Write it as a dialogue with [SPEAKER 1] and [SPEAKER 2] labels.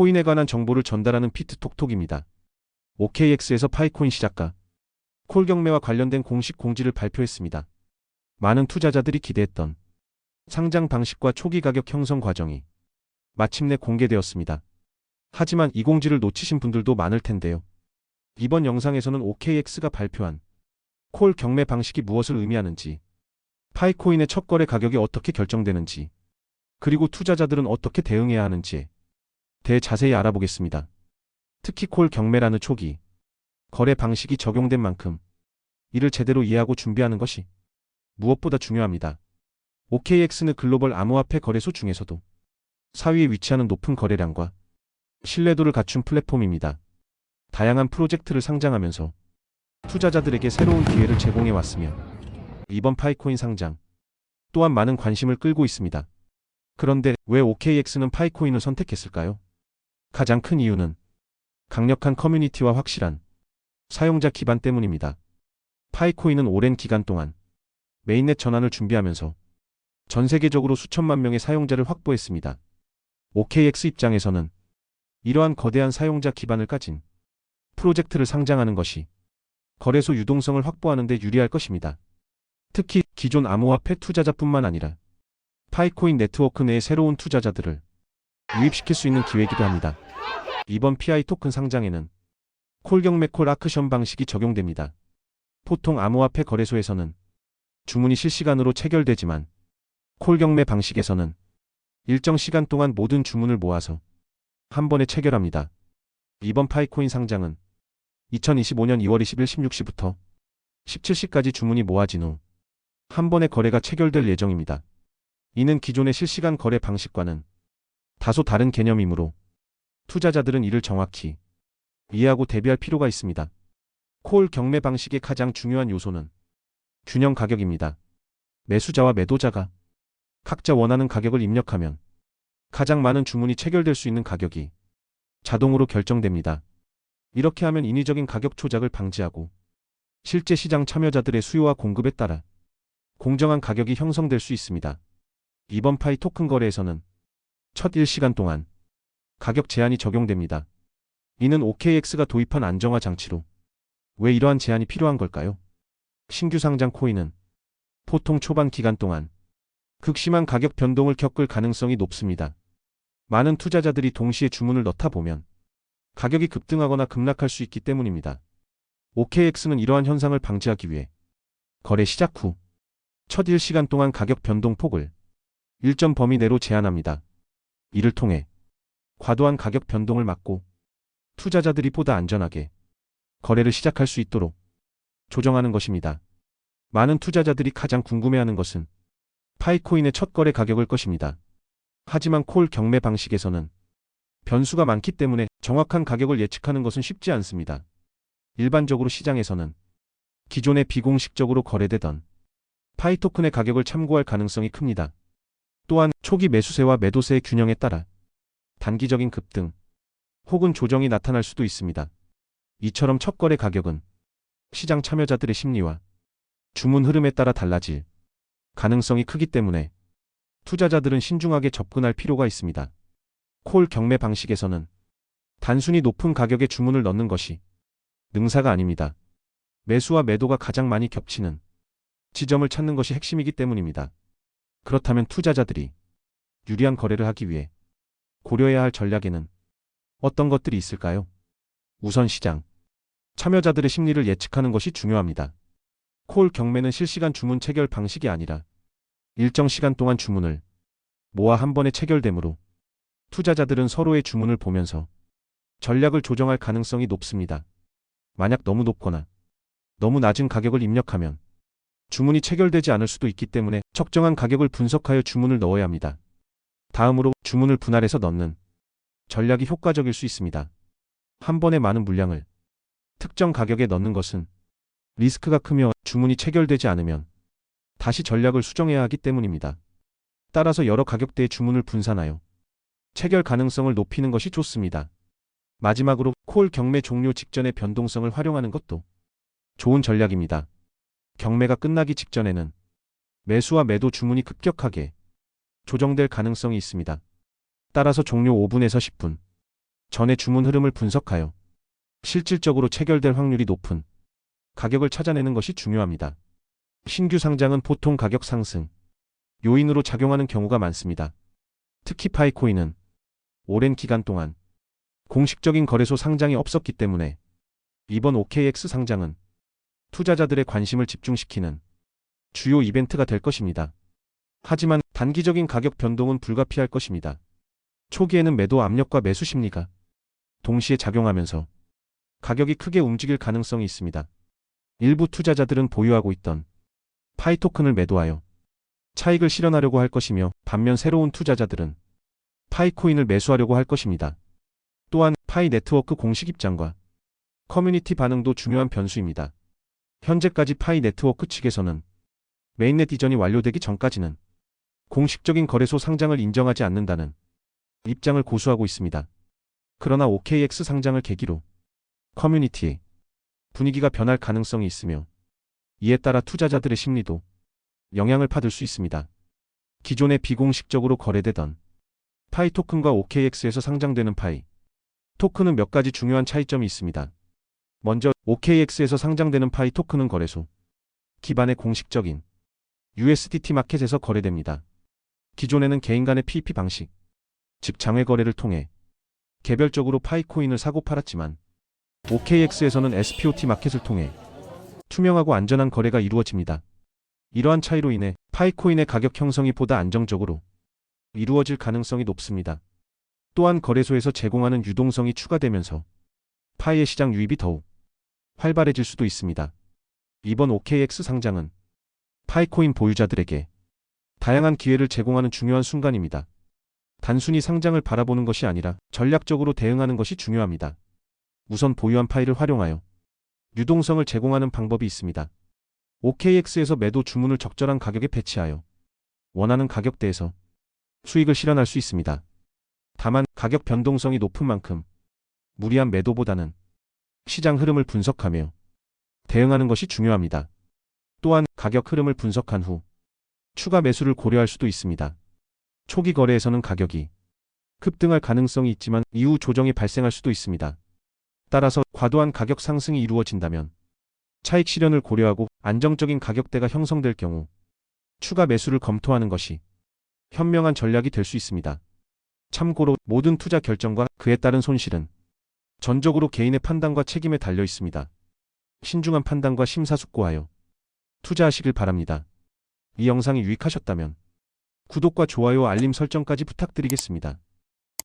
[SPEAKER 1] 코인에 관한 정보를 전달하는 피트톡톡입니다. OKX에서 파이코인 시작가 콜 경매와 관련된 공식 공지를 발표했습니다. 많은 투자자들이 기대했던 상장 방식과 초기 가격 형성 과정이 마침내 공개되었습니다. 하지만 이 공지를 놓치신 분들도 많을 텐데요. 이번 영상에서는 OKX가 발표한 콜 경매 방식이 무엇을 의미하는지, 파이코인의 첫 거래 가격이 어떻게 결정되는지, 그리고 투자자들은 어떻게 대응해야 하는지에 대해 자세히 알아보겠습니다. 특히 콜 경매라는 초기 거래 방식이 적용된 만큼 이를 제대로 이해하고 준비하는 것이 무엇보다 중요합니다. OKX는 글로벌 암호화폐 거래소 중에서도 4위에 위치하는 높은 거래량과 신뢰도를 갖춘 플랫폼입니다. 다양한 프로젝트를 상장하면서 투자자들에게 새로운 기회를 제공해 왔으며 이번 파이코인 상장 또한 많은 관심을 끌고 있습니다. 그런데 왜 OKX는 파이코인을 선택했을까요? 가장 큰 이유는 강력한 커뮤니티와 확실한 사용자 기반 때문입니다. 파이코인은 오랜 기간 동안 메인넷 전환을 준비하면서 전 세계적으로 수천만 명의 사용자를 확보했습니다. OKX 입장에서는 이러한 거대한 사용자 기반을 가진 프로젝트를 상장하는 것이 거래소 유동성을 확보하는 데 유리할 것입니다. 특히 기존 암호화폐 투자자뿐만 아니라 파이코인 네트워크 내의 새로운 투자자들을 유입시킬 수 있는 기회이기도 합니다. 이번 PI 토큰 상장에는 콜 경매 콜 아크션 방식이 적용됩니다. 보통 암호화폐 거래소에서는 주문이 실시간으로 체결되지만 콜 경매 방식에서는 일정 시간 동안 모든 주문을 모아서 한 번에 체결합니다. 이번 파이코인 상장은 2025년 2월 20일 16시부터 17시까지 주문이 모아진 후 한 번에 거래가 체결될 예정입니다. 이는 기존의 실시간 거래 방식과는 다소 다른 개념이므로 투자자들은 이를 정확히 이해하고 대비할 필요가 있습니다. 콜 경매 방식의 가장 중요한 요소는 균형 가격입니다. 매수자와 매도자가 각자 원하는 가격을 입력하면 가장 많은 주문이 체결될 수 있는 가격이 자동으로 결정됩니다. 이렇게 하면 인위적인 가격 조작을 방지하고 실제 시장 참여자들의 수요와 공급에 따라 공정한 가격이 형성될 수 있습니다. 이번 파이 토큰 거래에서는 첫 1시간 동안 가격 제한이 적용됩니다. 이는 OKX가 도입한 안정화 장치로 왜 이러한 제한이 필요한 걸까요? 신규 상장 코인은 보통 초반 기간 동안 극심한 가격 변동을 겪을 가능성이 높습니다. 많은 투자자들이 동시에 주문을 넣다 보면 가격이 급등하거나 급락할 수 있기 때문입니다. OKX는 이러한 현상을 방지하기 위해 거래 시작 후 첫 1시간 동안 가격 변동폭을 일정 범위 내로 제한합니다. 이를 통해 과도한 가격 변동을 막고 투자자들이 보다 안전하게 거래를 시작할 수 있도록 조정하는 것입니다. 많은 투자자들이 가장 궁금해하는 것은 파이코인의 첫 거래 가격일 것입니다. 하지만 콜 경매 방식에서는 변수가 많기 때문에 정확한 가격을 예측하는 것은 쉽지 않습니다. 일반적으로 시장에서는 기존에 비공식적으로 거래되던 파이 토큰의 가격을 참고할 가능성이 큽니다. 또한 초기 매수세와 매도세의 균형에 따라 단기적인 급등 혹은 조정이 나타날 수도 있습니다. 이처럼 첫 거래 가격은 시장 참여자들의 심리와 주문 흐름에 따라 달라질 가능성이 크기 때문에 투자자들은 신중하게 접근할 필요가 있습니다. 콜 경매 방식에서는 단순히 높은 가격에 주문을 넣는 것이 능사가 아닙니다. 매수와 매도가 가장 많이 겹치는 지점을 찾는 것이 핵심이기 때문입니다. 그렇다면 투자자들이 유리한 거래를 하기 위해 고려해야 할 전략에는 어떤 것들이 있을까요? 우선 시장 참여자들의 심리를 예측하는 것이 중요합니다. 콜 경매는 실시간 주문 체결 방식이 아니라 일정 시간 동안 주문을 모아 한 번에 체결되므로 투자자들은 서로의 주문을 보면서 전략을 조정할 가능성이 높습니다. 만약 너무 높거나 너무 낮은 가격을 입력하면 주문이 체결되지 않을 수도 있기 때문에 적정한 가격을 분석하여 주문을 넣어야 합니다. 다음으로 주문을 분할해서 넣는 전략이 효과적일 수 있습니다. 한 번에 많은 물량을 특정 가격에 넣는 것은 리스크가 크며 주문이 체결되지 않으면 다시 전략을 수정해야 하기 때문입니다. 따라서 여러 가격대의 주문을 분산하여 체결 가능성을 높이는 것이 좋습니다. 마지막으로 콜 경매 종료 직전의 변동성을 활용하는 것도 좋은 전략입니다. 경매가 끝나기 직전에는 매수와 매도 주문이 급격하게 조정될 가능성이 있습니다. 따라서 종료 5분에서 10분 전의 주문 흐름을 분석하여 실질적으로 체결될 확률이 높은 가격을 찾아내는 것이 중요합니다. 신규 상장은 보통 가격 상승 요인으로 작용하는 경우가 많습니다. 특히 파이코인은 오랜 기간 동안 공식적인 거래소 상장이 없었기 때문에 이번 OKX 상장은 투자자들의 관심을 집중시키는 주요 이벤트가 될 것입니다. 하지만 단기적인 가격 변동은 불가피할 것입니다. 초기에는 매도 압력과 매수 심리가 동시에 작용하면서 가격이 크게 움직일 가능성이 있습니다. 일부 투자자들은 보유하고 있던 파이 토큰을 매도하여 차익을 실현하려고 할 것이며 반면 새로운 투자자들은 파이코인을 매수하려고 할 것입니다. 또한 파이 네트워크 공식 입장과 커뮤니티 반응도 중요한 변수입니다. 현재까지 파이 네트워크 측에서는 메인넷 이전이 완료되기 전까지는 공식적인 거래소 상장을 인정하지 않는다는 입장을 고수하고 있습니다. 그러나 OKX 상장을 계기로 커뮤니티의 분위기가 변할 가능성이 있으며 이에 따라 투자자들의 심리도 영향을 받을 수 있습니다. 기존에 비공식적으로 거래되던 파이 토큰과 OKX에서 상장되는 파이 토큰은 몇 가지 중요한 차이점이 있습니다. 먼저 OKX에서 상장되는 파이 토큰은 거래소 기반의 공식적인 USDT 마켓에서 거래됩니다. 기존에는 개인 간의 PEP 방식, 즉 장외 거래를 통해 개별적으로 파이코인을 사고 팔았지만 OKX에서는 SPOT 마켓을 통해 투명하고 안전한 거래가 이루어집니다. 이러한 차이로 인해 파이코인의 가격 형성이 보다 안정적으로 이루어질 가능성이 높습니다. 또한 거래소에서 제공하는 유동성이 추가되면서 파이의 시장 유입이 더욱 활발해질 수도 있습니다. 이번 OKX 상장은 파이코인 보유자들에게 다양한 기회를 제공하는 중요한 순간입니다. 단순히 상장을 바라보는 것이 아니라 전략적으로 대응하는 것이 중요합니다. 우선 보유한 파이를 활용하여 유동성을 제공하는 방법이 있습니다. OKX에서 매도 주문을 적절한 가격에 배치하여 원하는 가격대에서 수익을 실현할 수 있습니다. 다만 가격 변동성이 높은 만큼 무리한 매도보다는 시장 흐름을 분석하며 대응하는 것이 중요합니다. 또한 가격 흐름을 분석한 후 추가 매수를 고려할 수도 있습니다. 초기 거래에서는 가격이 급등할 가능성이 있지만 이후 조정이 발생할 수도 있습니다. 따라서 과도한 가격 상승이 이루어진다면 차익 실현을 고려하고 안정적인 가격대가 형성될 경우 추가 매수를 검토하는 것이 현명한 전략이 될 수 있습니다. 참고로 모든 투자 결정과 그에 따른 손실은 전적으로 개인의 판단과 책임에 달려 있습니다. 신중한 판단과 심사숙고하여 투자하시길 바랍니다. 이 영상이 유익하셨다면 구독과 좋아요 알림 설정까지 부탁드리겠습니다.